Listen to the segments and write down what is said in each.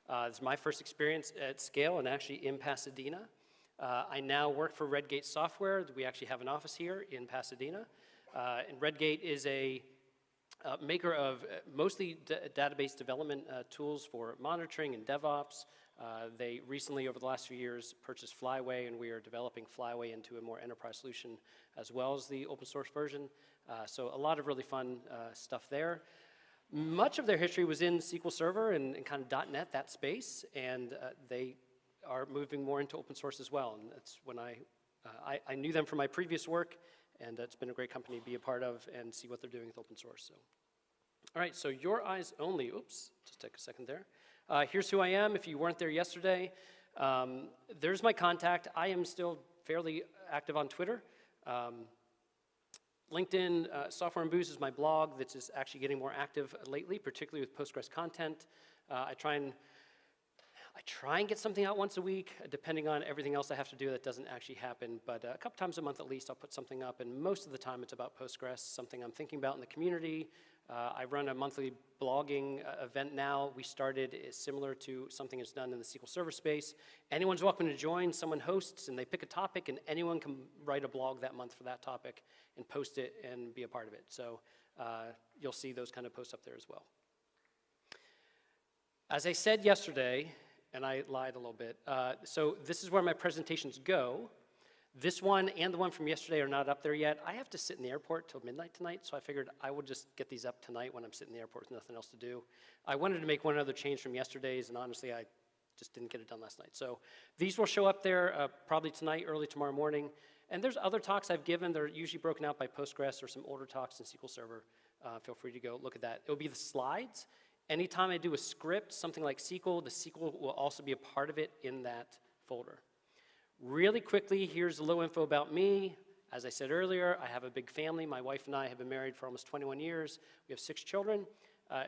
This is my first experience at scale and actually in Pasadena. I now work for Redgate Software. We actually have an office here in Pasadena. And Redgate is a maker of mostly database development tools for monitoring and DevOps. They recently, over the last few years, purchased Flyway, and we are developing Flyway into a more enterprise solution as well as the open source version. So a lot of really fun stuff there. Much of their history was in SQL Server and kind of .NET, that space, and they are moving more into open source as well. And that's when I knew them from my previous work, and it's been a great company to be a part of and see what they're doing with open source. So, all right, so your eyes only. Oops, just take a second there. Here's who I am. If you weren't there yesterday, there's my contact. I am still fairly active on Twitter. LinkedIn, Software and Booz is my blog that's just actually getting more active lately, particularly with Postgres content. I try and get something out once a week, depending on everything else I have to do that doesn't actually happen. But a couple times a month at least, I'll put something up, and most of the time it's about Postgres, something I'm thinking about in the community. I run a monthly blogging event now. We started similar to something that's done in the SQL Server space. Anyone's welcome to join. Someone hosts, and they pick a topic, and anyone can write a blog that month for that topic and post it and be a part of it. So you'll see those kind of posts up there as well. As I said yesterday, and I lied a little bit, so this is where my presentations go. This one and the one from yesterday are not up there yet. I have to sit in the airport till midnight tonight, so I figured I would just get these up tonight when I'm sitting in the airport with nothing else to do. I wanted to make one other change from yesterday's, and honestly, I just didn't get it done last night. So these will show up there probably tonight, early tomorrow morning. And there's other talks I've given. They're usually broken out by Postgres or some older talks in SQL Server. Feel free to go look at that. It'll be the slides. Anytime I do a script, something like SQL, the SQL will also be a part of it in that folder. Really quickly, here's a little info about me. As I said earlier, I have a big family. My wife and I have been married for almost 21 years. We have 6 children.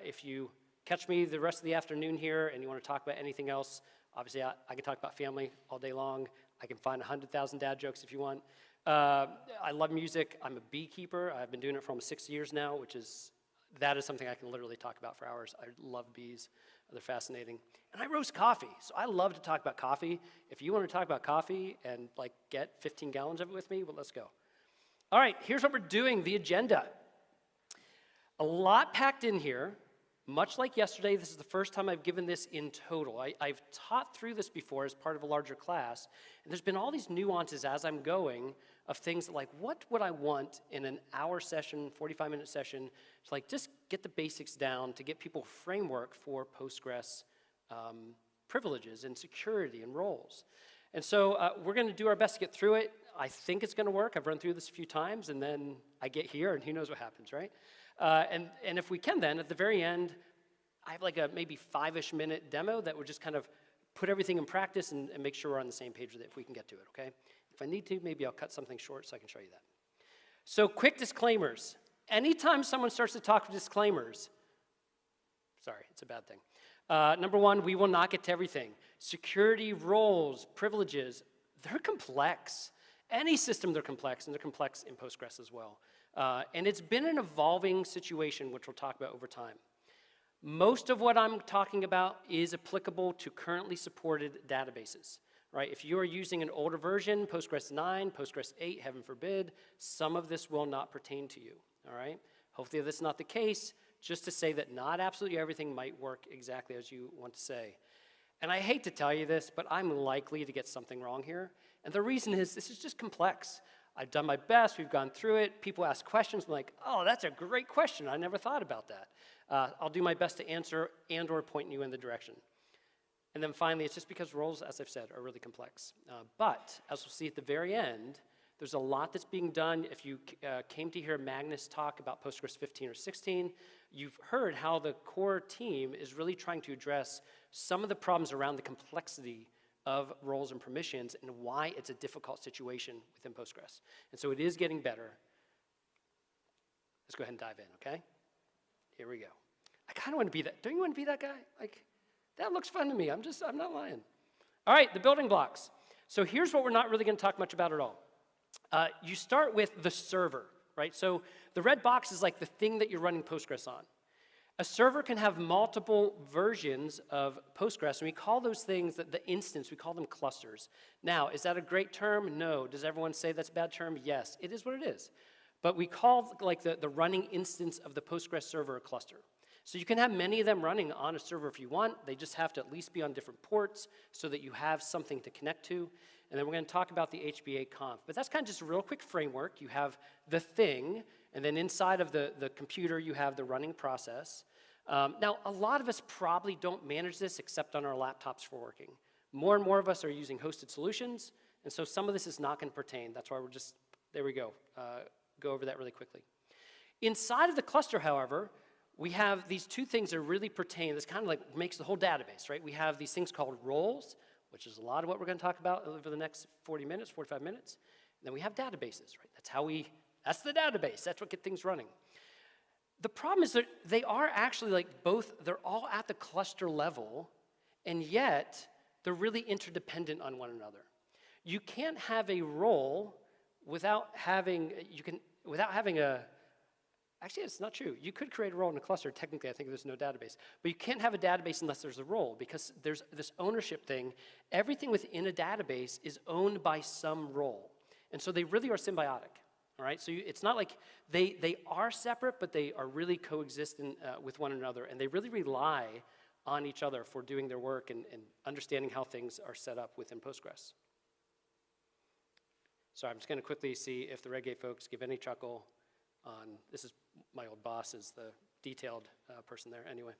If you catch me the rest of the afternoon here and you want to talk about anything else, obviously I can talk about family all day long. I can find 100,000 dad jokes if you want. I love music. I'm a beekeeper. I've been doing it for almost 6 years now, that is something I can literally talk about for hours. I love bees. They're fascinating. And I roast coffee, so I love to talk about coffee. If you want to talk about coffee and like get 15 gallons of it with me, well, let's go. All right, here's what we're doing, the agenda. A lot packed in here. Much like yesterday, this is the first time I've given this in total. I've taught through this before as part of a larger class, and there's been all these nuances as I'm going of things like, what would I want in an hour session, 45-minute session, to like just get the basics down, to get people a framework for Postgres privileges and security and roles. And so we're going to do our best to get through it. I think it's going to work. I've run through this a few times, and then I get here, and who knows what happens, right? And if we can then, at the very end, I have like a maybe 5-ish minute demo that would just kind of put everything in practice and make sure we're on the same page with it if we can get to it, okay? If I need to, maybe I'll cut something short so I can show you that. So quick disclaimers. Anytime someone starts to talk disclaimers, sorry, it's a bad thing. Number one, we will not get to everything. Security, roles, privileges, they're complex. Any system, they're complex, and they're complex in Postgres as well. And it's been an evolving situation, which we'll talk about over time. Most of what I'm talking about is applicable to currently supported databases, right? If you are using an older version, Postgres 9, Postgres 8, heaven forbid, some of this will not pertain to you, all right? Hopefully that's not the case, just to say that not absolutely everything might work exactly as you want to say. And I hate to tell you this, but I'm likely to get something wrong here. And the reason is this is just complex. I've done my best, we've gone through it, people ask questions, I'm like, oh, that's a great question, I never thought about that. I'll do my best to answer and or point you in the direction. And then finally, it's just because roles, as I've said, are really complex. But, as we'll see at the very end, there's a lot that's being done. If you came to hear Magnus talk about Postgres 15 or 16, you've heard how the core team is really trying to address some of the problems around the complexity of roles and permissions and why it's a difficult situation within Postgres. And so it is getting better. Let's go ahead and dive in, okay? Here we go. I kind of want to be that. Don't you want to be that guy? Like, that looks fun to me. I'm not lying. All right, the building blocks. So here's what we're not really going to talk much about at all. You start with the server, right? So the red box is like the thing that you're running Postgres on. A server can have multiple versions of Postgres, and we call those things, the instance, we call them clusters. Now, is that a great term? No. Does everyone say that's a bad term? Yes. It is what it is. But we call like the running instance of the Postgres server a cluster. So you can have many of them running on a server if you want. They just have to at least be on different ports so that you have something to connect to. And then we're going to talk about the HBA conf. But that's kind of just a real quick framework. You have the thing, and then inside of the computer you have the running process. Now, a lot of us probably don't manage this except on our laptops for working. More and more of us are using hosted solutions, and so some of this is not going to pertain. That's why we're just, there we go. Go over that really quickly. Inside of the cluster, however, we have these two things that really pertain. This kind of like makes the whole database, right? We have these things called roles, which is a lot of what we're going to talk about over the next 40 minutes, 45 minutes. And then we have databases, right? That's the database. That's what gets things running. The problem is that they are actually like both, they're all at the cluster level, and yet they're really interdependent on one another. You can't have a role without having actually it's not true. You could create a role in a cluster, technically I think there's no database, but you can't have a database unless there's a role because there's this ownership thing. Everything within a database is owned by some role, and so they really are symbiotic. All right, so it's not like they are separate, but they are really coexistent with one another, and they really rely on each other for doing their work and understanding how things are set up within Postgres. So I'm just going to quickly see if the Redgate folks give any chuckle on, this is my old boss is the detailed person there anyway.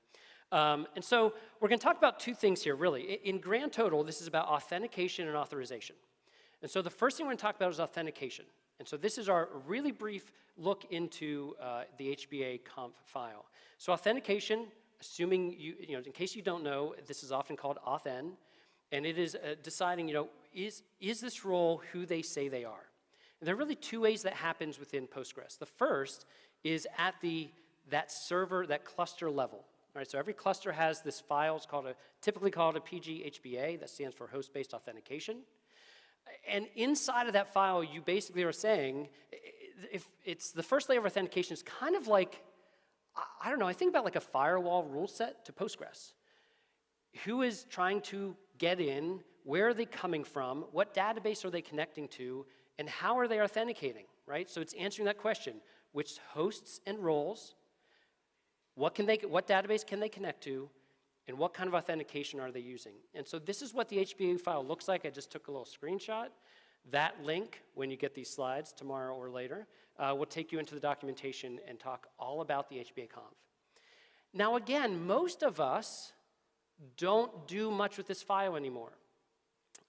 And so we're going to talk about two things here, really. In grand total, this is about authentication and authorization. And so the first thing we're going to talk about is authentication. And so this is our really brief look into the HBA conf file. So authentication, assuming you know, in case you don't know, this is often called authn, and it is deciding, is this role who they say they are? And there are really two ways that happens within Postgres. The first is at that server, that cluster level. All right, so every cluster has this file, it's typically called a PG-HBA, that stands for host-based authentication. And inside of that file, you basically are saying, if it's the first layer of authentication is kind of like, I don't know, I think about like a firewall rule set to Postgres. Who is trying to get in? Where are they coming from? What database are they connecting to? And how are they authenticating, right? So it's answering that question. Which hosts and roles, what database can they connect to, and what kind of authentication are they using? And so this is what the HBA file looks like. I just took a little screenshot. That link, when you get these slides tomorrow or later, will take you into the documentation and talk all about the HBA conf. Now again, most of us don't do much with this file anymore.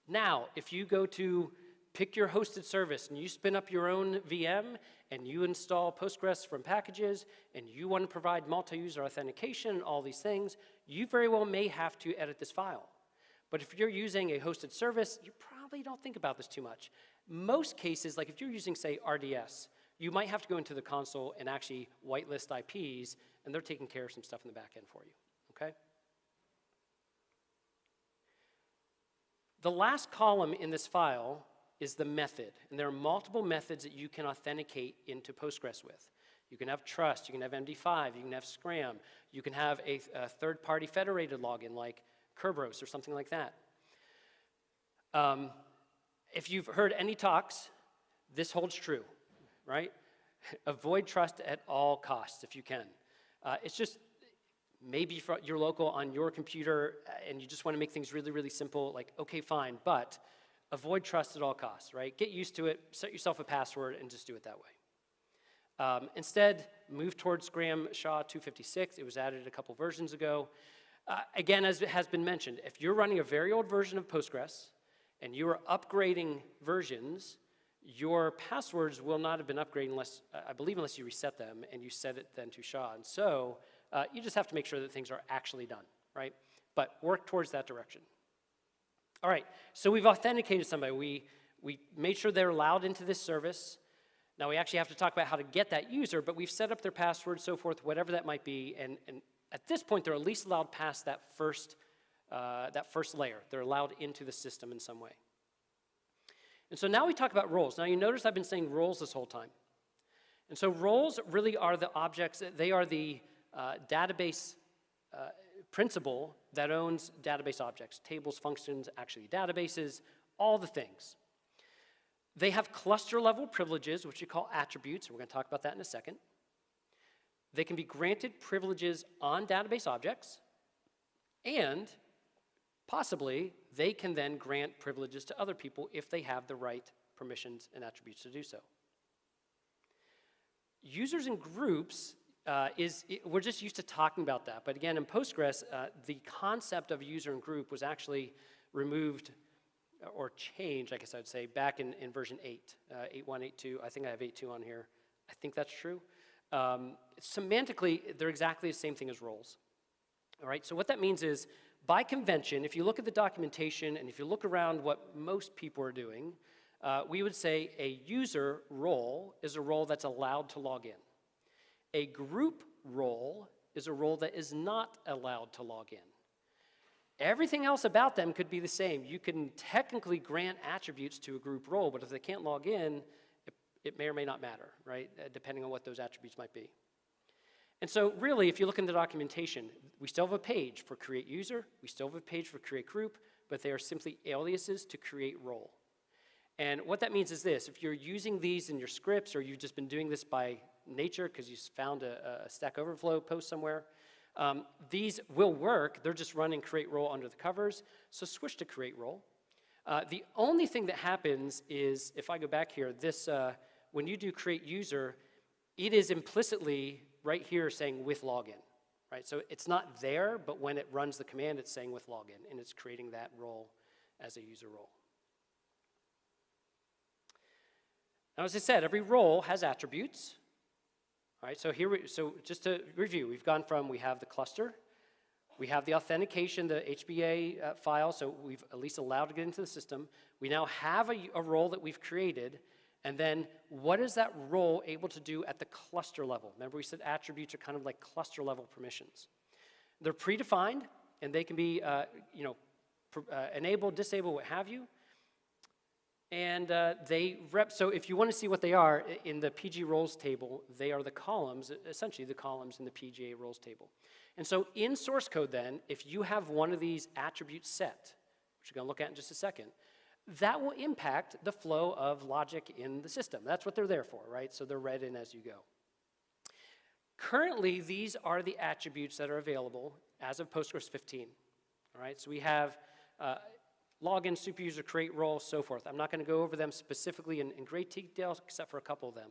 Now, if you go to pick your hosted service and you spin up your own VM and you install Postgres from packages and you want to provide multi-user authentication, all these things, you very well may have to edit this file. But if you're using a hosted service, you probably don't think about this too much. Most cases, like if you're using, say, RDS, you might have to go into the console and actually whitelist IPs, and they're taking care of some stuff in the back end for you, okay? The last column in this file is the method, and there are multiple methods that you can authenticate into Postgres with. You can have trust, you can have MD5, you can have Scram, you can have a third-party federated login like Kerberos or something like that. If you've heard any talks, this holds true, right? Avoid trust at all costs if you can. It's just maybe for your local on your computer and you just want to make things really, really simple, like, okay, fine, but avoid trust at all costs, right? Get used to it, set yourself a password, and just do it that way. Instead, move towards Scram SHA 256. It was added a couple versions ago. Again, as it has been mentioned, if you're running a very old version of Postgres and you are upgrading versions, your passwords will not have been upgraded unless, I believe, unless you reset them and you set it then to SHA. And so you just have to make sure that things are actually done, right? But work towards that direction. All right, so we've authenticated somebody. We made sure they're allowed into this service. Now we actually have to talk about how to get that user, but we've set up their password, so forth, whatever that might be, and at this point they're at least allowed past that first layer. They're allowed into the system in some way. And so now we talk about roles. Now you notice I've been saying roles this whole time. And so roles really are the objects, they are the database principal that owns database objects, tables, functions, actually databases, all the things. They have cluster-level privileges, which we call attributes, and we're going to talk about that in a second. They can be granted privileges on database objects, and possibly they can then grant privileges to other people if they have the right permissions and attributes to do so. Users and groups, we're just used to talking about that, but again, in Postgres, the concept of user and group was actually removed or changed, I guess I would say, back in version 8, 8.1, 8.2. I think I have 8.2 on here. I think that's true. Semantically, they're exactly the same thing as roles. All right, so what that means is, by convention, if you look at the documentation and if you look around what most people are doing, we would say a user role is a role that's allowed to log in. A group role is a role that is not allowed to log in. Everything else about them could be the same. You can technically grant attributes to a group role, but if they can't log in, it may or may not matter, right? Depending on what those attributes might be. And so really, if you look in the documentation, we still have a page for create user, we still have a page for create group, but they are simply aliases to create role. And what that means is this: if you're using these in your scripts, or you've just been doing this by nature because you found a Stack Overflow post somewhere, these will work. They're just running create role under the covers, so switch to create role. The only thing that happens is, if I go back here, this when you do create user, it is implicitly right here saying with login, right? So it's not there, but when it runs the command, it's saying with login, and it's creating that role as a user role. Now, as I said, every role has attributes. All right, so just to review, we've gone from, we have the cluster, we have the authentication, the HBA file, so we've at least allowed to get into the system. We now have a role that we've created, and then what is that role able to do at the cluster level? Remember, we said attributes are kind of like cluster level permissions. They're predefined, and they can be enabled, disabled, what have you. And so if you want to see what they are, in the PG roles table, they are the columns, essentially the columns in the PGA roles table. And so in source code then, if you have one of these attributes set, which we're going to look at in just a second, that will impact the flow of logic in the system. That's what they're there for, right? So they're read in as you go. Currently, these are the attributes that are available as of Postgres 15. All right, so we have login, superuser, create role, so forth. I'm not going to go over them specifically in great detail, except for a couple of them.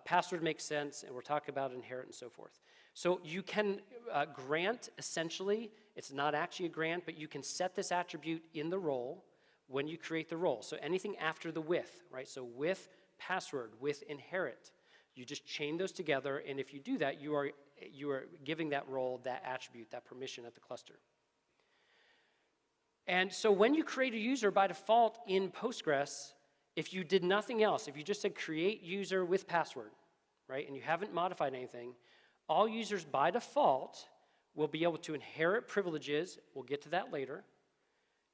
Password makes sense, and we're talking about inherit and so forth. So you can grant, essentially, it's not actually a grant, but you can set this attribute in the role when you create the role. So anything after the with, right? So with password, with inherit, you just chain those together, and if you do that, you are giving that role that attribute, that permission at the cluster. And so when you create a user by default in Postgres, if you did nothing else, if you just said create user with password, right, and you haven't modified anything, all users by default will be able to inherit privileges. We'll get to that later.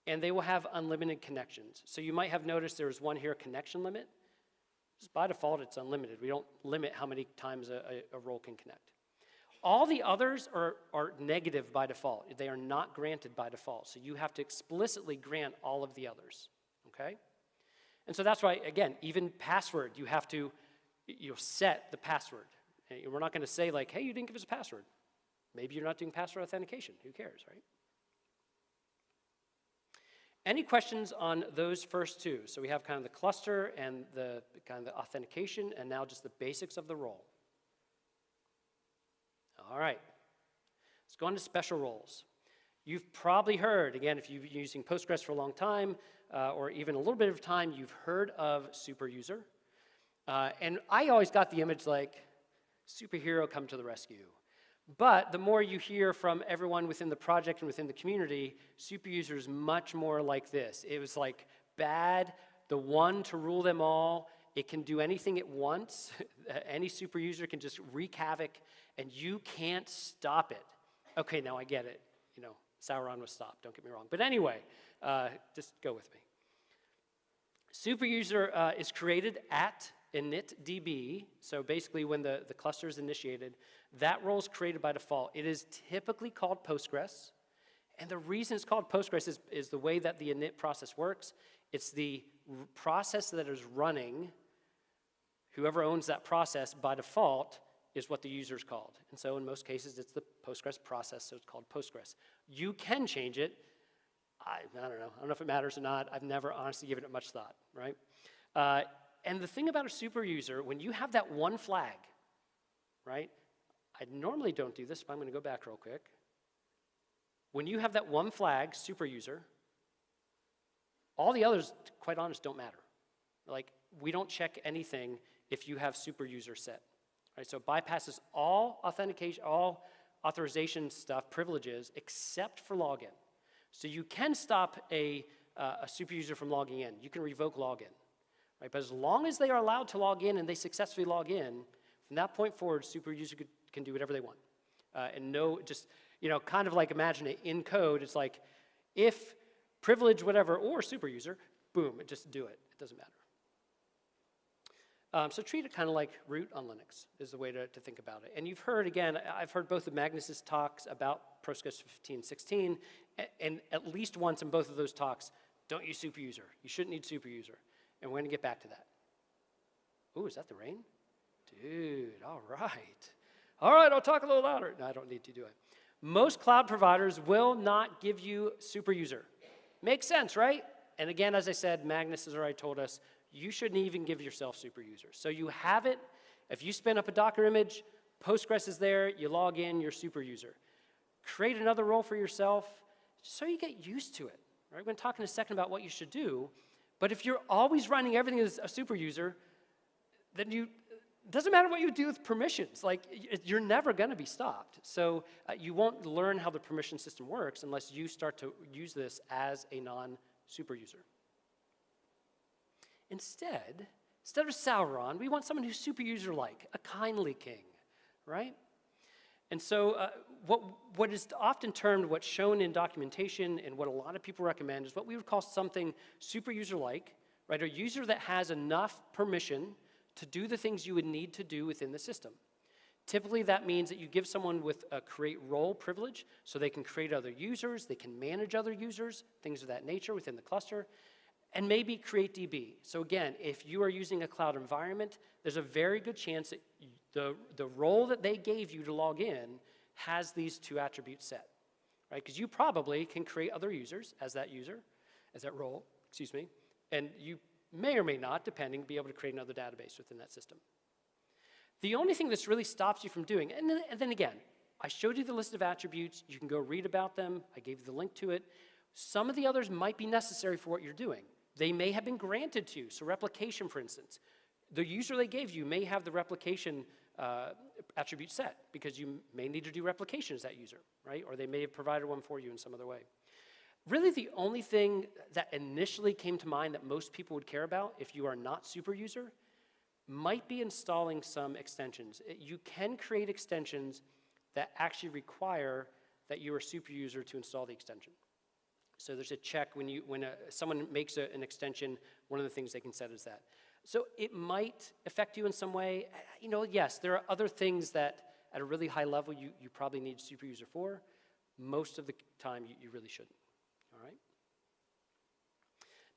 And they will have unlimited connections. So you might have noticed there's one here, connection limit. Just by default, it's unlimited. We don't limit how many times a role can connect. All the others are negative by default. They are not granted by default. So you have to explicitly grant all of the others, okay? And so that's why, again, even password, you have to set the password. We're not going to say like, hey, you didn't give us a password. Maybe you're not doing password authentication. Who cares, right? Any questions on those first two? So we have kind of the cluster and the kind of the authentication, and now just the basics of the role. All right, let's go on to special roles. You've probably heard, again, if you've been using Postgres for a long time, or even a little bit of time, you've heard of Superuser. And I always got the image like, superhero come to the rescue. But the more you hear from everyone within the project and within the community, Superuser is much more like this. It was like bad, the one to rule them all. It can do anything it wants. Any Superuser can just wreak havoc, and you can't stop it. Okay, now I get it. You know, Sauron was stopped, don't get me wrong. But anyway, just go with me. Superuser is created at initDB, so basically when the cluster is initiated, that role is created by default. It is typically called Postgres. And the reason it's called Postgres is the way that the init process works. It's the process that is running. Whoever owns that process by default is what the user is called. And so in most cases, it's the Postgres process, so it's called Postgres. You can change it. I don't know. I don't know if it matters or not. I've never honestly given it much thought, right? And the thing about a super user, when you have that one flag, right? I normally don't do this, but I'm going to go back real quick. When you have that one flag, super user, all the others, quite honest, don't matter. Like, we don't check anything if you have super user set. Right? So it bypasses all authentication, all authorization stuff, privileges, except for login. So you can stop a super user from logging in. You can revoke login. Right? But as long as they are allowed to log in and they successfully log in, from that point forward, super user can do whatever they want. And no, just, kind of like imagine it in code. It's like if privilege, whatever, or super user, boom, just do it. It doesn't matter. So treat it kind of like root on Linux is the way to think about it. And you've heard, again, I've heard both of Magnus's talks about Postgres 15.16, and at least once in both of those talks, don't use super user. You shouldn't need super user. And we're going to get back to that. Ooh, is that the rain? Dude, all right. All right, I'll talk a little louder. No, I don't need to do it. Most cloud providers will not give you super user. Makes sense, right? And again, as I said, Magnus has already told us, you shouldn't even give yourself super user. So you have it. If you spin up a Docker image, Postgres is there, you log in, you're super user. Create another role for yourself so you get used to it. Right? We're going to talk in a second about what you should do. But if you're always running everything as a super user, then it doesn't matter what you do with permissions. Like, you're never going to be stopped. So you won't learn how the permission system works unless you start to use this as a non-super user. Instead of Sauron, we want someone who's super user-like, a kindly king, right? And so what is often termed, what's shown in documentation and what a lot of people recommend is what we would call something super user-like, right? A user that has enough permission to do the things you would need to do within the system. Typically, that means that you give someone with a create role privilege so they can create other users, they can manage other users, things of that nature within the cluster, and maybe create DB. So again, if you are using a cloud environment, there's a very good chance that the role that they gave you to log in has these two attributes set, right? Because you probably can create other users as that role, and you may or may not, depending, be able to create another database within that system. The only thing this really stops you from doing, and then again, I showed you the list of attributes, you can go read about them, I gave you the link to it. Some of the others might be necessary for what you're doing. They may have been granted to you, so replication, for instance. The user they gave you may have the replication attribute set because you may need to do replication as that user, right? Or they may have provided one for you in some other way. Really, the only thing that initially came to mind that most people would care about if you are not super user might be installing some extensions. You can create extensions that actually require that you are super user to install the extension. So there's a check when someone makes an extension, one of the things they can set is that. So it might affect you in some way. Yes, there are other things that at a really high level you probably need super user for. Most of the time you really shouldn't, all right?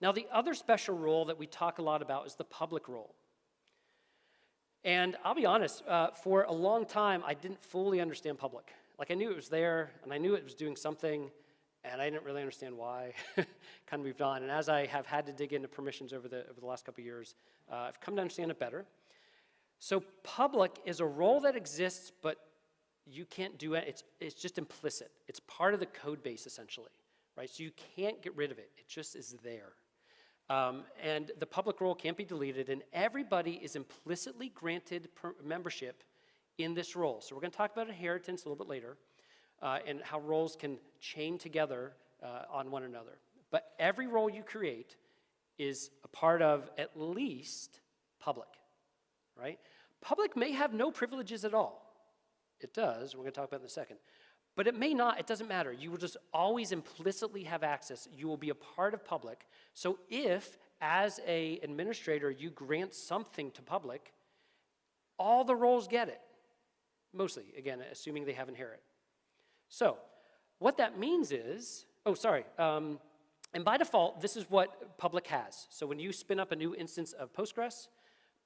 Now the other special role that we talk a lot about is the public role. And I'll be honest, for a long time I didn't fully understand public. Like I knew it was there and I knew it was doing something, and I didn't really understand why. Kind of moved on. And as I have had to dig into permissions over the last couple of years, I've come to understand it better. So public is a role that exists, but you can't do it. It's just implicit. It's part of the code base, essentially, right? So you can't get rid of it. It just is there. And the public role can't be deleted, and everybody is implicitly granted membership in this role. So we're going to talk about inheritance a little bit later. And how roles can chain together on one another. But every role you create is a part of at least public, right? Public may have no privileges at all. It does, we're going to talk about it in a second. But it may not, it doesn't matter. You will just always implicitly have access. You will be a part of public. So if, as an administrator, you grant something to public, all the roles get it. Mostly, again, assuming they have inherit. So what that means is, and by default, this is what public has. So when you spin up a new instance of Postgres,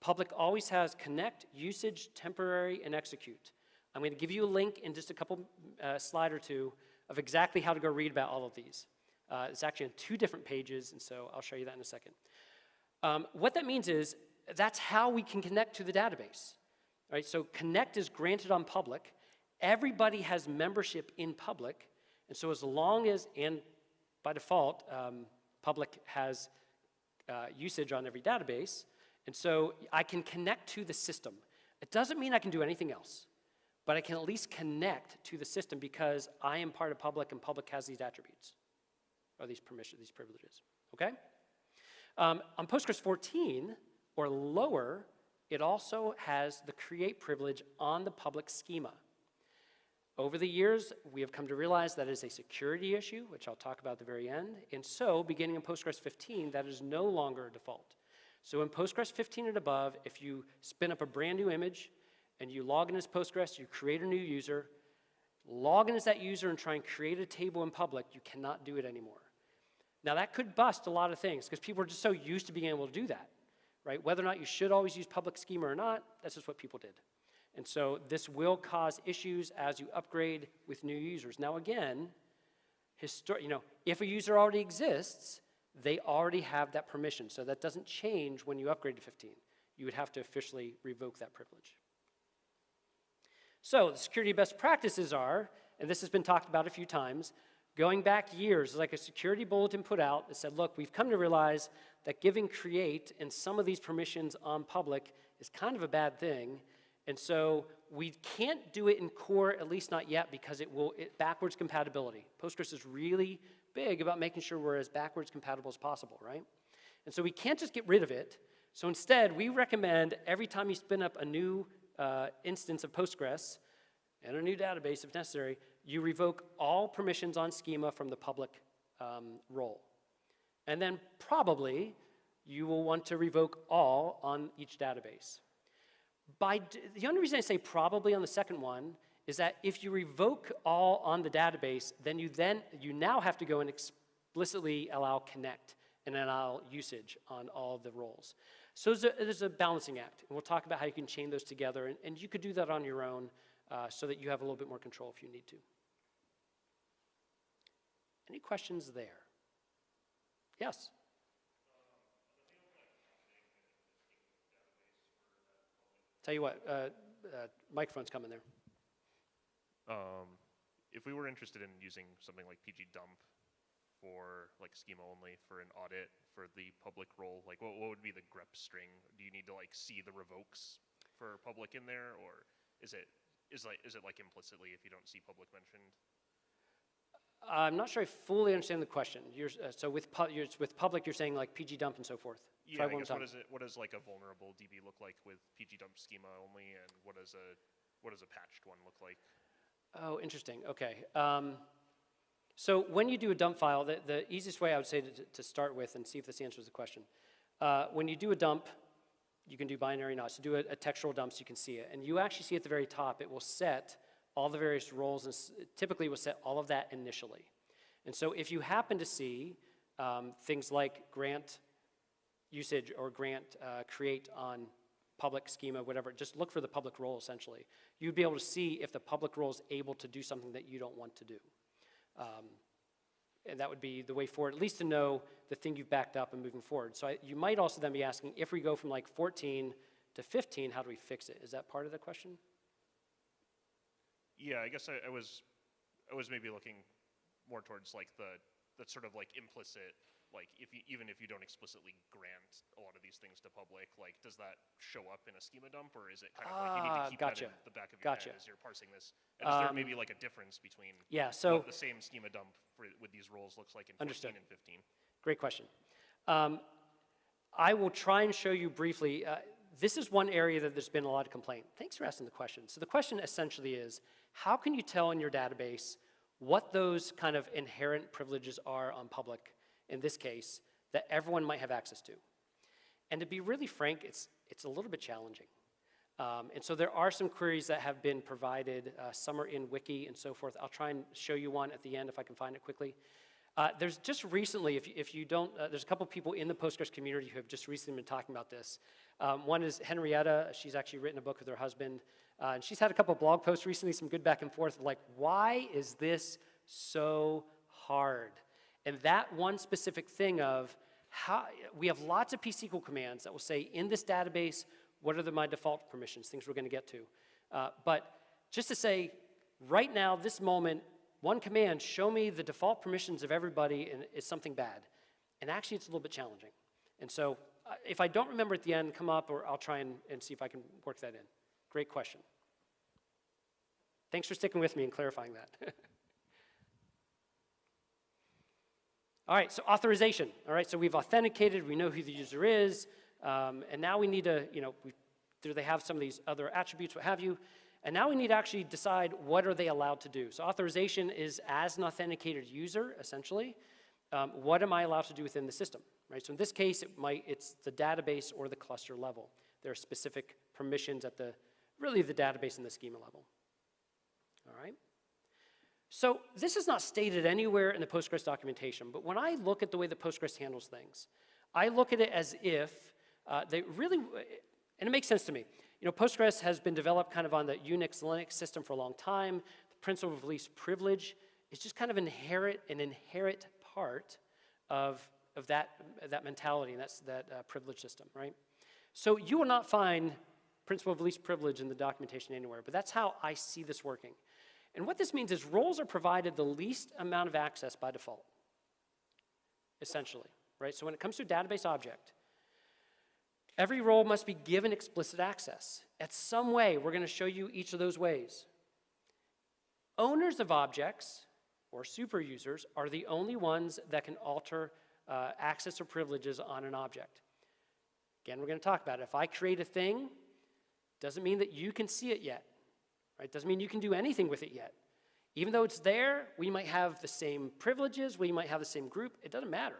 public always has connect, usage, temporary, and execute. I'm going to give you a link in just a couple slide or two of exactly how to go read about all of these. It's actually on 2 different pages, and so I'll show you that in a second. What that means is that's how we can connect to the database. Right? So connect is granted on public. Everybody has membership in public, and so as long as, and by default, public has usage on every database, and so I can connect to the system. It doesn't mean I can do anything else, but I can at least connect to the system because I am part of public and public has these attributes, or these permissions, these privileges, okay? On Postgres 14 or lower, it also has the create privilege on the public schema. Over the years, we have come to realize that is a security issue, which I'll talk about at the very end, and so beginning in Postgres 15, that is no longer a default. So in Postgres 15 and above, if you spin up a brand new image and you log in as Postgres, you create a new user, log in as that user and try and create a table in public, you cannot do it anymore. Now that could bust a lot of things because people are just so used to being able to do that, right? Whether or not you should always use public schema or not, that's just what people did. And so this will cause issues as you upgrade with new users. Now again, if a user already exists, they already have that permission. So that doesn't change when you upgrade to 15. You would have to officially revoke that privilege. So the security best practices are, and this has been talked about a few times, going back years, like a security bulletin put out that said, look, we've come to realize that giving create and some of these permissions on public is kind of a bad thing. And so we can't do it in core, at least not yet, because it backwards compatibility. Postgres is really big about making sure we're as backwards compatible as possible, right? And so we can't just get rid of it. So instead, we recommend every time you spin up a new instance of Postgres and a new database, if necessary, you revoke all permissions on schema from the public role. And then probably you will want to revoke all on each database. The only reason I say probably on the second one is that if you revoke all on the database, then you now have to go and explicitly allow connect and allow usage on all the roles. So there's a balancing act, and we'll talk about how you can chain those together, and you could do that on your own so that you have a little bit more control if you need to. Any questions there? Yes? Tell you what, microphone's coming there. If we were interested in using something like pgdump for like schema only for an audit for the public role, like what would be the grep string? Do you need to like see the revokes for public in there, or is it like implicitly if you don't see public mentioned? I'm not sure I fully understand the question. So with public, you're saying like pgdump and so forth. Yeah, I guess what does like a vulnerable DB look like with pgdump schema only, and what does a patched one look like? Oh, interesting. Okay. So when you do a dump file, the easiest way I would say to start with and see if this answers the question, when you do a dump, you can do binary not. So do a textual dump so you can see it. And you actually see at the very top, it will set all the various roles, and typically will set all of that initially. And so if you happen to see things like grant usage or grant create on public schema, whatever, just look for the public role essentially. You'd be able to see if the public role is able to do something that you don't want to do. And that would be the way forward, at least to know the thing you've backed up and moving forward. So you might also then be asking, if we go from like 14 to 15, how do we fix it? Is that part of the question? Yeah, I guess I was maybe looking more towards like that sort of like implicit, like even if you don't explicitly grant a lot of these things to public, like does that show up in a schema dump, or is it kind of like you need to keep that in the back of your head as you're parsing this? And is there maybe like a difference between what the same schema dump with these roles looks like in 14 and 15? Great question. I will try and show you briefly. This is one area that there's been a lot of complaint. Thanks for asking the question. So the question essentially is, how can you tell in your database what those kind of inherent privileges are on public, in this case, that everyone might have access to. And to be really frank, it's a little bit challenging. And so there are some queries that have been provided. Some are in Wiki and so forth. I'll try and show you one at the end if I can find it quickly. There's just recently, if you don't, there's a couple people in the Postgres community who have just recently been talking about this. One is Henrietta. She's actually written a book with her husband. And she's had a couple of blog posts recently, some good back and forth, like, why is this so hard? And that one specific thing of how, we have lots of pSQL commands that will say, in this database, what are my default permissions, things we're going to get to. But just to say, right now, this moment, one command, show me the default permissions of everybody, and is something bad. And actually, it's a little bit challenging. And so if I don't remember at the end, come up, or I'll try and see if I can work that in. Great question. Thanks for sticking with me and clarifying that. All right, so authorization. All right, so we've authenticated, we know who the user is, and now we need to, do they have some of these other attributes, what have you, and now we need to actually decide what are they allowed to do. So authorization is as an authenticated user, essentially, what am I allowed to do within the system, right? So in this case, it's the database or the cluster level. There are specific permissions at really the database and the schema level. All right? So this is not stated anywhere in the Postgres documentation, but when I look at the way that Postgres handles things, I look at it as if they really, and it makes sense to me. Postgres has been developed kind of on the Unix, Linux system for a long time. The principle of least privilege is just kind of an inherent part of that mentality, and that's that privilege system, right? So you will not find principle of least privilege in the documentation anywhere, but that's how I see this working. And what this means is roles are provided the least amount of access by default, essentially, right? So when it comes to a database object, every role must be given explicit access. At some way, we're going to show you each of those ways. Owners of objects, or super users, are the only ones that can alter access or privileges on an object. Again, we're going to talk about it. If I create a thing, doesn't mean that you can see it yet. Right? Doesn't mean you can do anything with it yet. Even though it's there, we might have the same privileges, we might have the same group, it doesn't matter.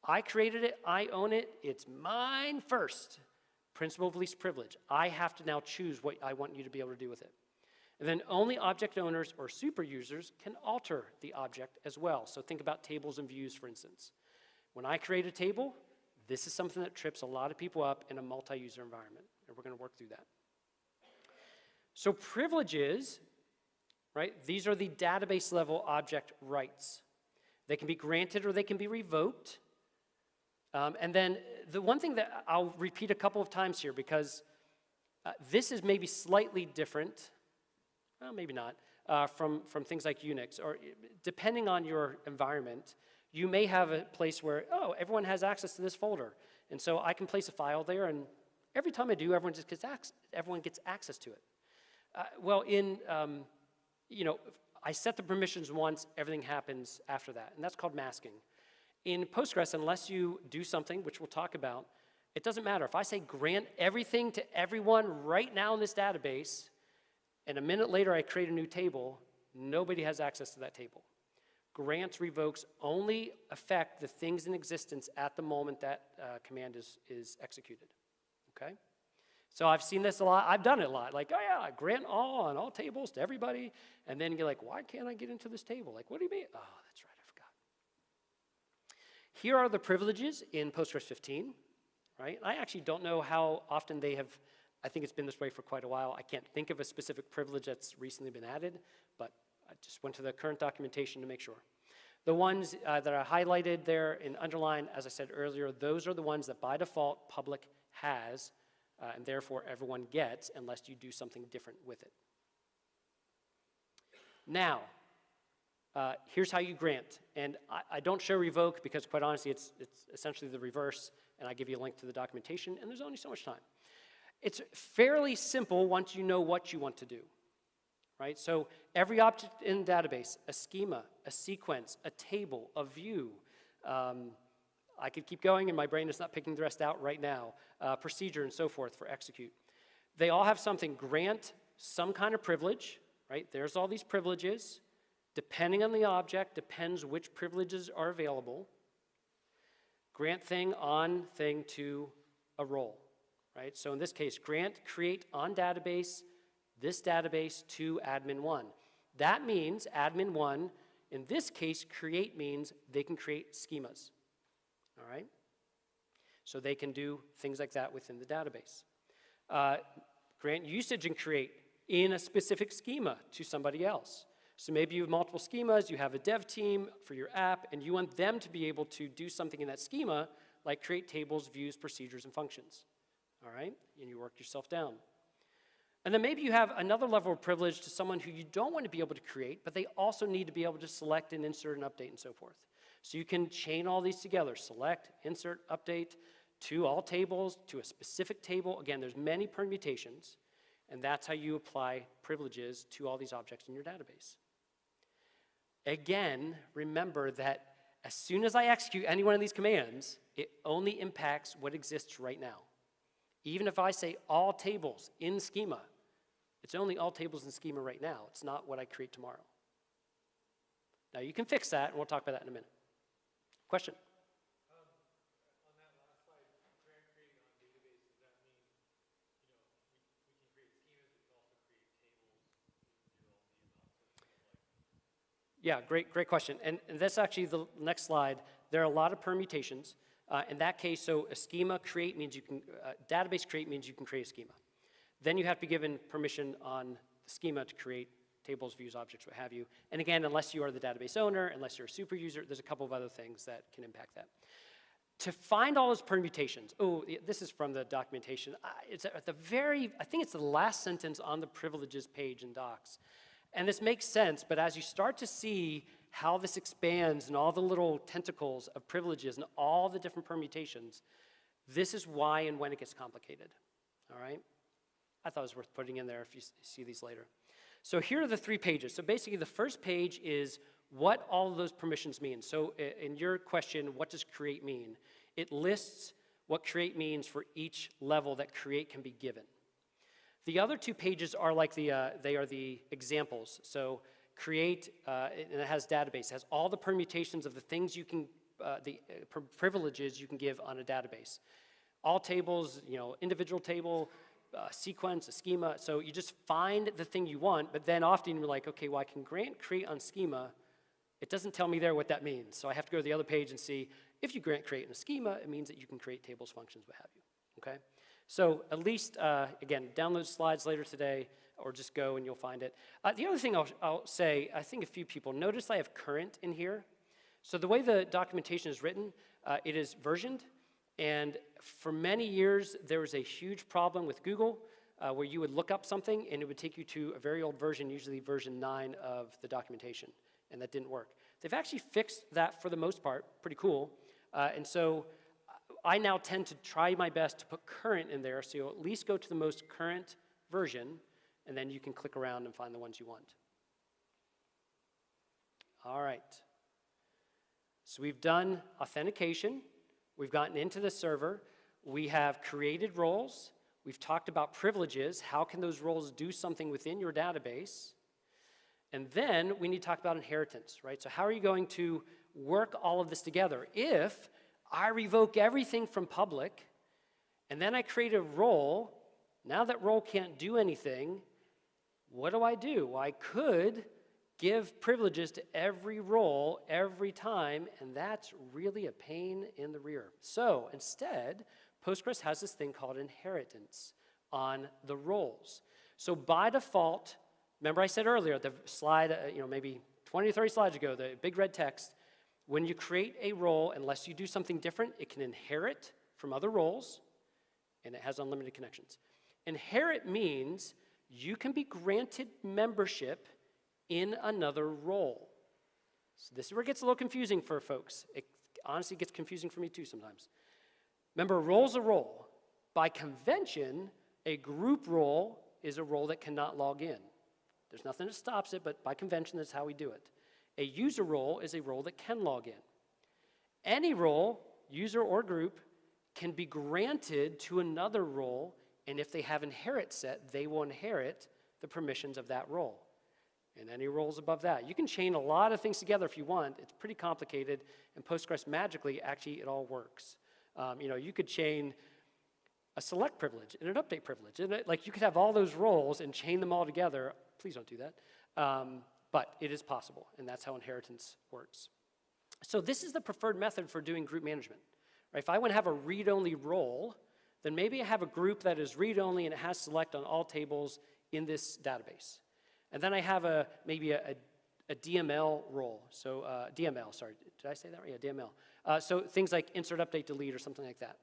I created it, I own it, it's mine first. Principle of least privilege. I have to now choose what I want you to be able to do with it. And then only object owners or super users can alter the object as well. So think about tables and views, for instance. When I create a table, this is something that trips a lot of people up in a multi-user environment, and we're going to work through that. So privileges, right, these are the database level object rights. They can be granted or they can be revoked. And then the one thing that I'll repeat a couple of times here, because this is maybe slightly different, well, maybe not, from things like Unix, or depending on your environment, you may have a place where, oh, everyone has access to this folder. And so I can place a file there, and every time I do, everyone gets access to it. Well, I set the permissions once, everything happens after that, and that's called masking. In Postgres, unless you do something, which we'll talk about, it doesn't matter. If I say grant everything to everyone right now in this database, and a minute later I create a new table, nobody has access to that table. Grants, revokes only affect the things in existence at the moment that command is executed, okay? So I've seen this a lot. I've done it a lot. Like, oh yeah, grant all on all tables to everybody. And then you're like, why can't I get into this table? Like, what do you mean? Oh, that's right, I forgot. Here are the privileges in Postgres 15, right? I actually don't know how often they have, I think it's been this way for quite a while. I can't think of a specific privilege that's recently been added, but I just went to the current documentation to make sure. The ones that are highlighted there and underlined, as I said earlier, those are the ones that by default public has, and therefore everyone gets unless you do something different with it. Now, here's how you grant. And I don't show revoke because quite honestly it's essentially the reverse, and I give you a link to the documentation, and there's only so much time. It's fairly simple once you know what you want to do, right? So every object in the database, a schema, a sequence, a table, a view, I could keep going, and my brain is not picking the rest out right now. Procedure and so forth for execute. They all have something, grant some kind of privilege, right? There's all these privileges. Depending on the object, depends which privileges are available. grant thing on thing to a role, right? So in this case, grant create on database, this database to admin 1. That means admin 1, in this case, create means they can create schemas, all right? So they can do things like that within the database. Grant usage and create in a specific schema to somebody else. So maybe you have multiple schemas, you have a dev team for your app, and you want them to be able to do something in that schema, like create tables, views, procedures, and functions, all right? And you work yourself down. And then maybe you have another level of privilege to someone who you don't want to be able to create, but they also need to be able to select and insert and update and so forth. So you can chain all these together, select, insert, update to all tables, to a specific table. Again, there's many permutations, and that's how you apply privileges to all these objects in your database. Again, remember that as soon as I execute any one of these commands, it only impacts what exists right now. Even if I say all tables in schema, it's only all tables in schema right now. It's not what I create tomorrow. Now you can fix that, and we'll talk about that in a minute. Question? On that last slide, grant create on database, does that mean, we can create schemas, we can also create tables, Yeah, great question. And that's actually the next slide. There are a lot of permutations. In that case, so a schema create means you can, database create means you can create a schema. Then you have to be given permission on the schema to create tables, views, objects, what have you. And again, unless you are the database owner, unless you're a super user, there's a couple of other things that can impact that. To find all those permutations, this is from the documentation. It's at the very, I think it's the last sentence on the privileges page in docs. And this makes sense, but as you start to see how this expands and all the little tentacles of privileges and all the different permutations, this is why and when it gets complicated, all right? I thought it was worth putting in there if you see these later. So here are the 3 pages. So basically the first page is what all of those permissions mean. So in your question, what does create mean? It lists what create means for each level that create can be given. The other 2 pages are like they are the examples. So create, and it has database. It has all the permutations of the things you can, privileges you can give on a database. All tables, individual table, sequence, a schema. So you just find the thing you want, but then often you're like, okay, well I can grant create on schema. It doesn't tell me there what that means. So I have to go to the other page and see, if you grant create in a schema, it means that you can create tables, functions, what have you, okay? So at least, again, download slides later today, or just go and you'll find it. The other thing I'll say, I think a few people, notice I have current in here. So the way the documentation is written, it is versioned, and for many years, there was a huge problem with Google where you would look up something and it would take you to a very old version, usually version 9 of the documentation, and that didn't work. They've actually fixed that for the most part, pretty cool, and so I now tend to try my best to put current in there, so you'll at least go to the most current version, and then you can click around and find the ones you want. All right. So we've done authentication. We've gotten into the server. We have created roles. We've talked about privileges. How can those roles do something within your database? And then we need to talk about inheritance, right? So how are you going to work all of this together? If I revoke everything from public, and then I create a role, now that role can't do anything, what do? Well, I could give privileges to every role every time, and that's really a pain in the rear. So instead, Postgres has this thing called inheritance on the roles. So by default, remember I said earlier, the slide, maybe 20 or 30 slides ago, the big red text, when you create a role, unless you do something different, it can inherit from other roles, and it has unlimited connections. Inherit means you can be granted membership in another role. So this is where it gets a little confusing for folks. It honestly gets confusing for me too sometimes. Remember, a role's a role. By convention, a group role is a role that cannot log in. There's nothing that stops it, but by convention, that's how we do it. A user role is a role that can log in. Any role, user or group, can be granted to another role, and if they have inherit set, they will inherit the permissions of that role. and any roles above that. You can chain a lot of things together if you want. It's pretty complicated, and Postgres magically, actually, it all works. You could chain a select privilege and an update privilege. And you could have all those roles and chain them all together. Please don't do that. But it is possible, and that's how inheritance works. So this is the preferred method for doing group management. Right? If I want to have a read-only role, then maybe I have a group that is read-only and it has select on all tables in this database. And then I have maybe a DML role. So DML, sorry, did I say that right? Yeah, DML. So things like insert, update, delete, or something like that.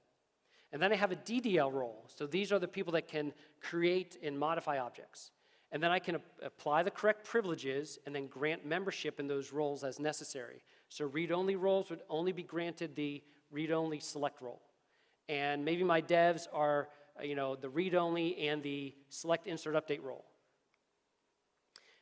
And then I have a DDL role. So these are the people that can create and modify objects. And then I can apply the correct privileges and then grant membership in those roles as necessary. So read-only roles would only be granted the read-only select role. And maybe my devs are the read-only and the select insert update role.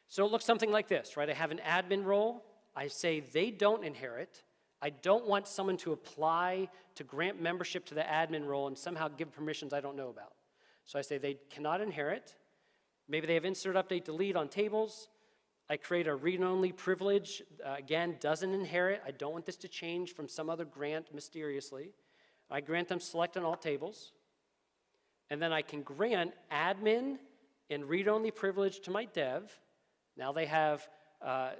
So it looks something like this, right? I have an admin role. I say they don't inherit. I don't want someone to apply to grant membership to the admin role and somehow give permissions I don't know about. So I say they cannot inherit. Maybe they have insert, update, delete on tables. I create a read-only privilege. Again, doesn't inherit. I don't want this to change from some other grant mysteriously. I grant them select on all tables. And then I can grant admin and read-only privilege to my dev. Now they have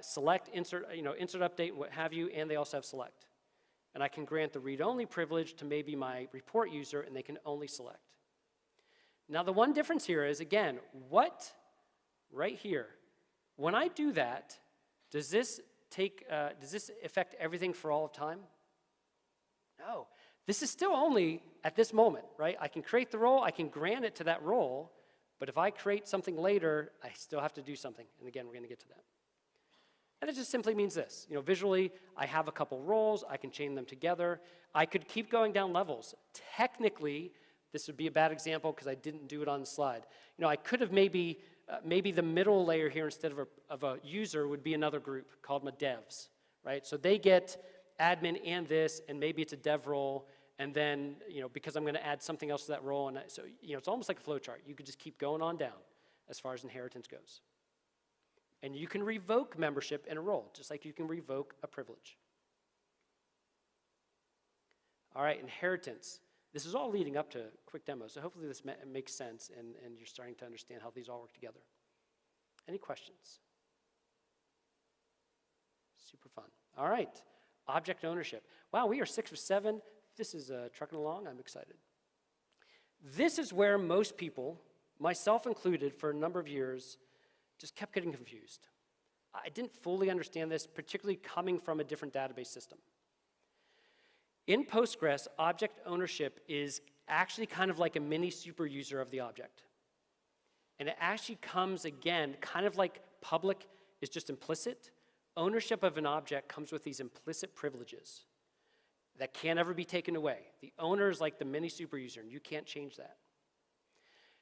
select, insert, insert, update, what have you, and they also have select. And I can grant the read-only privilege to maybe my report user, and they can only select. Now the one difference here is, again, right here, when I do that, does this affect everything for all of time? No. This is still only at this moment, right? I can create the role, I can grant it to that role, but if I create something later, I still have to do something. And again, we're going to get to that. And it just simply means this. Visually, I have a couple roles, I can chain them together. I could keep going down levels. Technically, this would be a bad example because I didn't do it on the slide. I could have maybe the middle layer here instead of a user would be another group called my devs, right? So they get admin and this, and maybe it's a dev role, and then, because I'm going to add something else to that role, and so, it's almost like a flow chart. You could just keep going on down as far as inheritance goes. And you can revoke membership in a role, just like you can revoke a privilege. All right, inheritance. This is all leading up to a quick demo, so hopefully this makes sense, and you're starting to understand how these all work together. Any questions? Super fun. All right. Object ownership. Wow, we are 6 or 7. This is trucking along. I'm excited. This is where most people, myself included, for a number of years, just kept getting confused. I didn't fully understand this, particularly coming from a different database system. In Postgres, object ownership is actually kind of like a mini super user of the object. And it actually comes, again, kind of like public is just implicit. Ownership of an object comes with these implicit privileges that can't ever be taken away. The owner is like the mini super user, and you can't change that.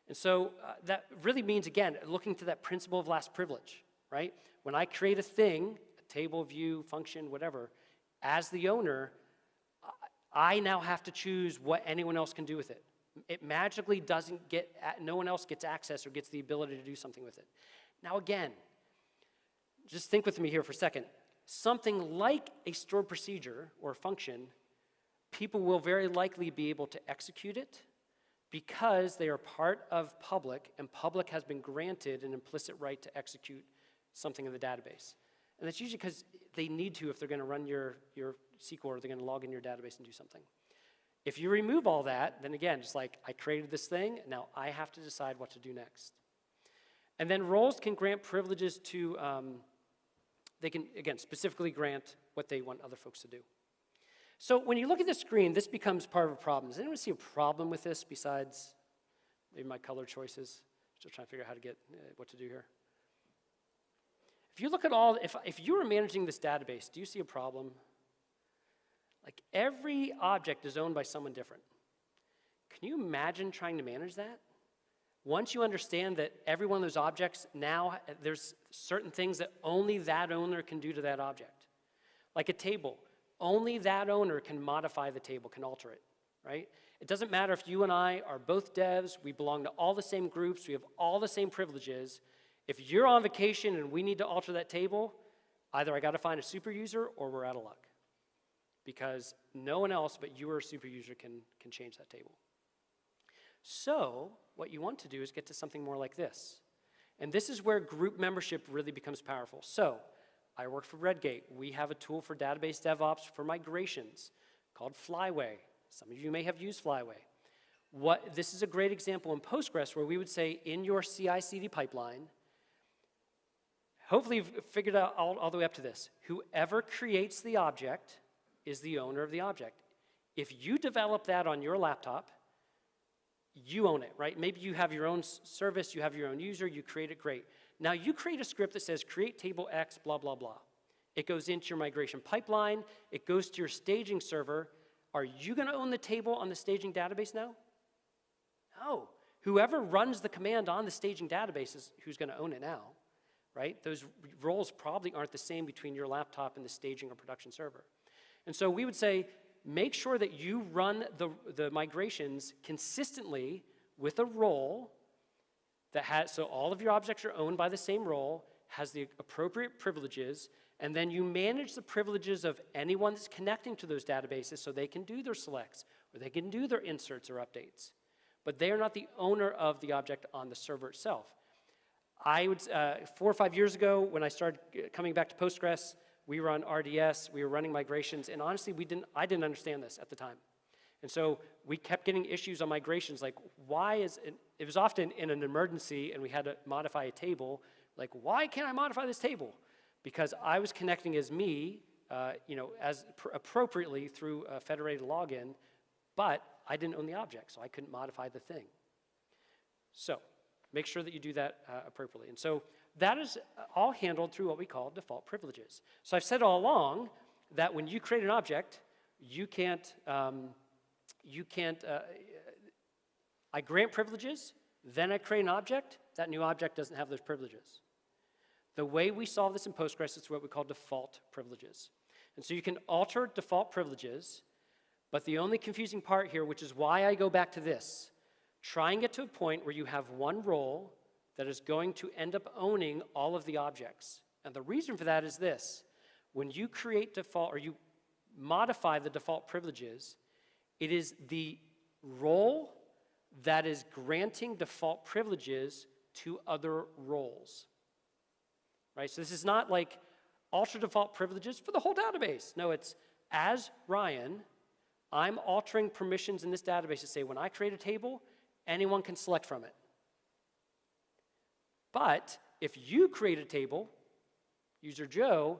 And so that really means, again, looking to that principle of last privilege, right? When I create a thing, a table, view, function, whatever, as the owner, I now have to choose what anyone else can do with it. It magically doesn't no one else gets access or gets the ability to do something with it. Now again, just think with me here for a second. Something like a stored procedure or function, people will very likely be able to execute it because they are part of public, and public has been granted an implicit right to execute something in the database. And that's usually because they need to if they're going to run your SQL or they're going to log in your database and do something. If you remove all that, then again, just like I created this thing, now I have to decide what to do next. And then roles can grant privileges to, they can, again, specifically grant what they want other folks to do. So when you look at the screen, this becomes part of a problem. Does anyone see a problem with this besides maybe my color choices? Still trying to figure out how to get what to do here. If you look at all, if you were managing this database, do you see a problem? Like every object is owned by someone different. Can you imagine trying to manage that? Once you understand that every one of those objects, now there's certain things that only that owner can do to that object. Like a table, only that owner can modify the table, can alter it, right? It doesn't matter if you and I are both devs, we belong to all the same groups, we have all the same privileges. If you're on vacation and we need to alter that table, either I got to find a super user or we're out of luck. Because no one else but you or a super user can change that table. So what you want to do is get to something more like this. And this is where group membership really becomes powerful. So I work for Redgate. We have a tool for database DevOps for migrations called Flyway. Some of you may have used Flyway. This is a great example in Postgres where we would say in your CI/CD pipeline, hopefully you've figured out all the way up to this, whoever creates the object is the owner of the object. If you develop that on your laptop, you own it, right? Maybe you have your own service, you have your own user, you create it, great. Now you create a script that says create table X, blah, blah, blah. It goes into your migration pipeline, it goes to your staging server. Are you gonna own the table on the staging database now? No. Whoever runs the command on the staging database is who's gonna own it now, right? Those roles probably aren't the same between your laptop and the staging or production server. And so we would say, make sure that you run the migrations consistently with a role that has, so all of your objects are owned by the same role, has the appropriate privileges, and then you manage the privileges of anyone that's connecting to those databases so they can do their selects, or they can do their inserts or updates. But they are not the owner of the object on the server itself. 4 or 5 years ago, when I started coming back to Postgres, we were on RDS, we were running migrations, and honestly, I didn't understand this at the time. And so we kept getting issues on migrations, like it was often in an emergency and we had to modify a table, like why can't I modify this table? Because I was connecting as me, as appropriately through a federated login, but I didn't own the object, so I couldn't modify the thing. So make sure that you do that appropriately. And so that is all handled through what we call default privileges. So I've said all along that when you create an object, I grant privileges, then I create an object, that new object doesn't have those privileges. The way we solve this in Postgres is what we call default privileges. And so you can alter default privileges, but the only confusing part here, which is why I go back to this, try and get to a point where you have one role that is going to end up owning all of the objects. And the reason for that is this. When you create default, or you modify the default privileges, it is the role that is granting default privileges to other roles. Right? So this is not like alter default privileges for the whole database. No, it's as Ryan, I'm altering permissions in this database to say when I create a table, anyone can select from it. But if you create a table, user Joe,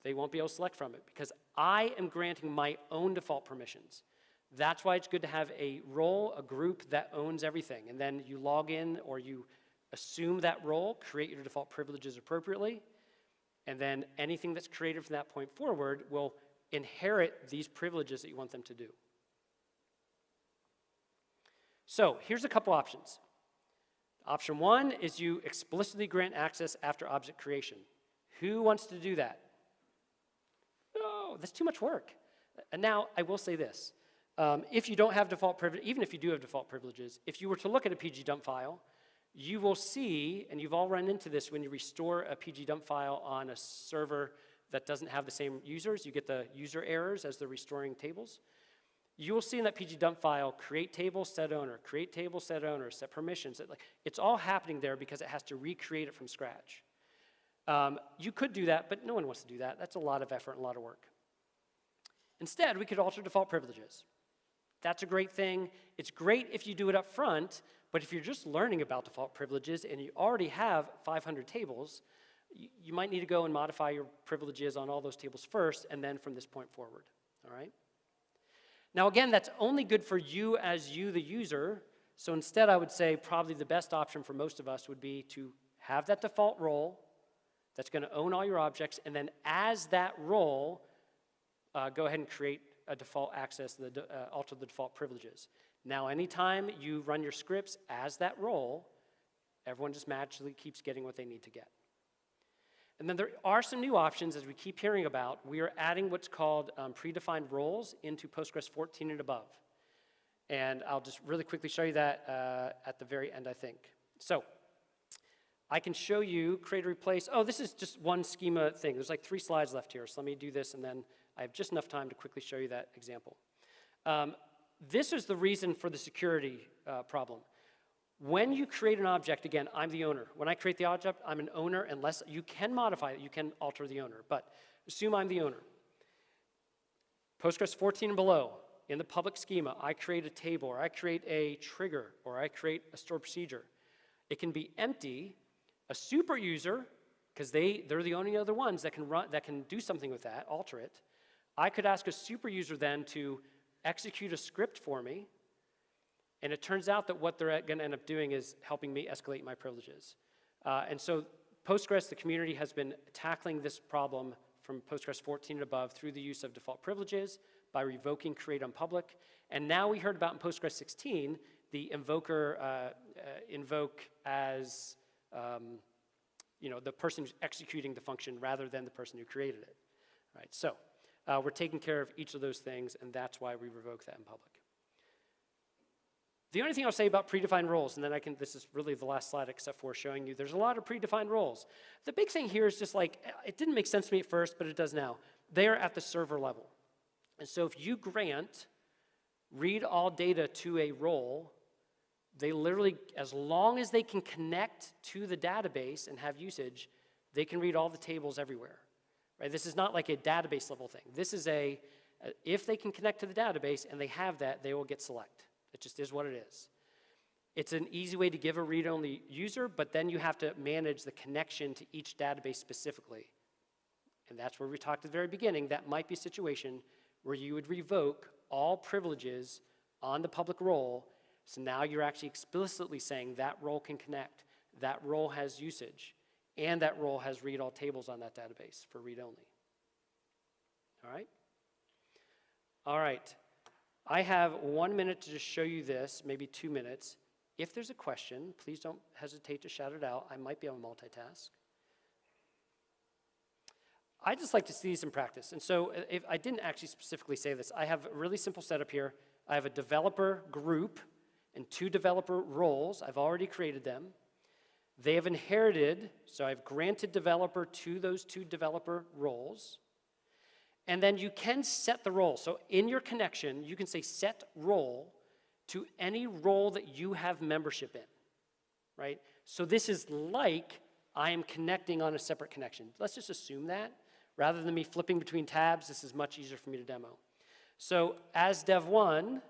they won't be able to select from it because I am granting my own default permissions. That's why it's good to have a role, a group that owns everything. And then you log in or you assume that role, create your default privileges appropriately, and then anything that's created from that point forward will inherit these privileges that you want them to do. So here's a couple options. Option one is you explicitly grant access after object creation. Who wants to do that? No, that's too much work. And now I will say this. If you don't have default privilege, even if you do have default privileges, if you were to look at a pgdump file, you will see, and you've all run into this when you restore a pgdump file on a server that doesn't have the same users, you get the user errors as they're restoring tables. You will see in that pgdump file, create table, set owner, create table, set owner, set permissions. It's all happening there because it has to recreate it from scratch. You could do that, but no one wants to do that. That's a lot of effort and a lot of work. Instead, we could alter default privileges. That's a great thing. It's great if you do it up front, but if you're just learning about default privileges and you already have 500 tables, you might need to go and modify your privileges on all those tables first, and then from this point forward, all right? Now again, that's only good for you as you, the user, so instead I would say probably the best option for most of us would be to have that default role that's gonna own all your objects, and then as that role, go ahead and create a default access, alter the default privileges. Now anytime you run your scripts as that role, everyone just magically keeps getting what they need to get. And then there are some new options, as we keep hearing about. We are adding what's called predefined roles into Postgres 14 and above. And I'll just really quickly show you that at the very end, I think. So I can show you create or replace. Oh, this is just one schema thing. There's like 3 slides left here, so let me do this, and then I have just enough time to quickly show you that example. This is the reason for the security problem. When you create an object, again, I'm the owner. When I create the object, I'm an owner unless you can modify it, you can alter the owner, but assume I'm the owner. Postgres 14 and below, in the public schema, I create a table, or I create a trigger, or I create a stored procedure. It can be empty. A super user, because they're the only other ones that can do something with that, alter it. I could ask a super user then to execute a script for me, and it turns out that what they're going to end up doing is helping me escalate my privileges. And so Postgres, the community, has been tackling this problem from Postgres 14 and above through the use of default privileges by revoking create on public. And now we heard about in Postgres 16, the invoker invoke as the person who's executing the function rather than the person who created it. All right, so we're taking care of each of those things, and that's why we revoke that in public. The only thing I'll say about predefined roles, and then this is really the last slide except for showing you, there's a lot of predefined roles. The big thing here is just like, it didn't make sense to me at first, but it does now. They are at the server level. And so if you grant read all data to a role, they literally, as long as they can connect to the database and have usage, they can read all the tables everywhere. Right? This is not like a database level thing. This is if they can connect to the database and they have that, they will get select. It just is what it is. It's an easy way to give a read-only user, but then you have to manage the connection to each database specifically. And that's where we talked at the very beginning. That might be a situation where you would revoke all privileges on the public role. So now you're actually explicitly saying that role can connect, that role has usage, and that role has read all tables on that database for read-only. All right? All right. I have 1 minute to just show you this, maybe 2 minutes. If there's a question, please don't hesitate to shout it out. I might be able to multitask. I just like to see these in practice. And so if I didn't actually specifically say this. I have a really simple setup here. I have a developer group and 2 developer roles. I've already created them. They have inherited, so I've granted developer to those 2 developer roles. And then you can set the role. So in your connection, you can say set role to any role that you have membership in, right? So this is like I am connecting on a separate connection. Let's just assume that. Rather than me flipping between tabs, this is much easier for me to demo. So as dev1,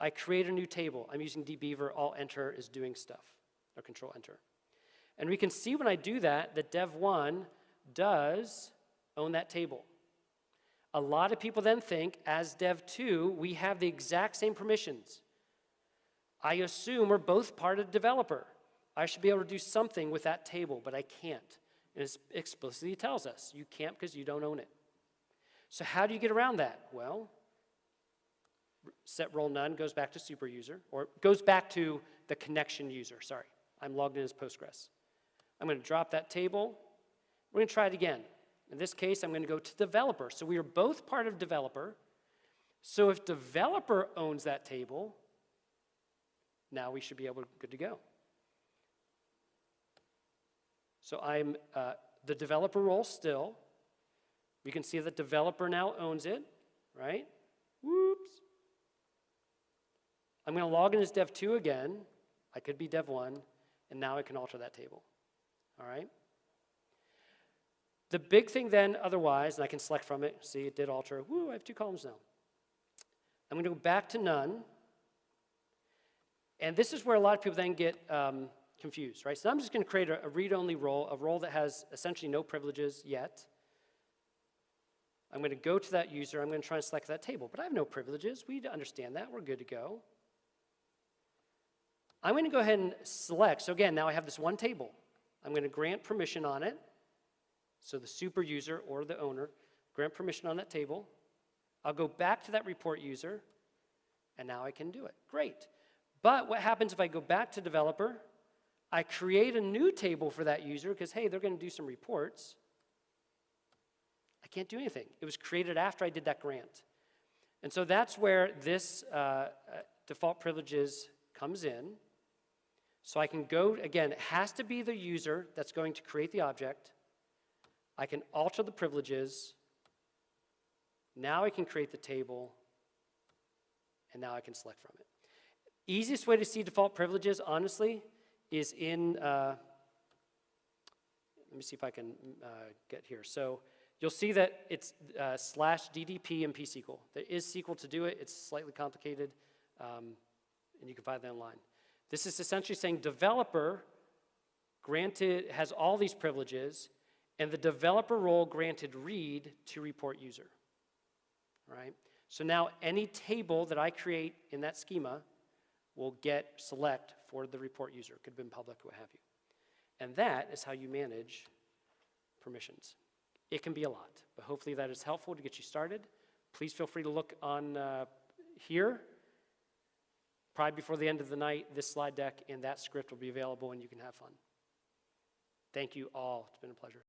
I create a new table. I'm using dbeaver, all enter is doing stuff, or control enter. And we can see when I do that dev1 does own that table. A lot of people then think, as dev2, we have the exact same permissions. I assume we're both part of the developer. I should be able to do something with that table, but I can't. And it explicitly tells us, you can't because you don't own it. So how do you get around that? Well, set role none goes back to super user, or goes back to the connection user, sorry. I'm logged in as Postgres. I'm going to drop that table. We're going to try it again. In this case, I'm going to go to developer. So we are both part of developer. So if developer owns that table, now we should be good to go. So I'm the developer role still. We can see that developer now owns it, right? Whoops. I'm going to log in as dev2 again. I could be dev1, and now I can alter that table. All right? The big thing then otherwise, and I can select from it, see it did alter, woo, I have 2 columns now. I'm going to go back to none. And this is where a lot of people then get confused, right? So I'm just going to create a read-only role, a role that has essentially no privileges yet. I'm going to go to that user. I'm going to try and select that table. But I have no privileges. We understand that. We're good to go. I'm going to go ahead and select. So again, now I have this one table. I'm going to grant permission on it. So the super user or the owner, grant permission on that table. I'll go back to that report user, and now I can do it. Great. But what happens if I go back to developer? I create a new table for that user because, hey, they're going to do some reports. I can't do anything. It was created after I did that grant. And so that's where this default privileges comes in. So I can go, again, it has to be the user that's going to create the object. I can alter the privileges. Now I can create the table, and now I can select from it. Easiest way to see default privileges, honestly, is in, let me see if I can get here. So you'll see that it's /DDP and pSQL. There is SQL to do it. It's slightly complicated, and you can find that online. This is essentially saying developer granted has all these privileges, and the developer role granted read to report user. Right? So now any table that I create in that schema will get select for the report user. Could have been public, what have you. And that is how you manage permissions. It can be a lot, but hopefully that is helpful to get you started. Please feel free to look on here. Probably before the end of the night, this slide deck and that script will be available and you can have fun. Thank you all. It's been a pleasure.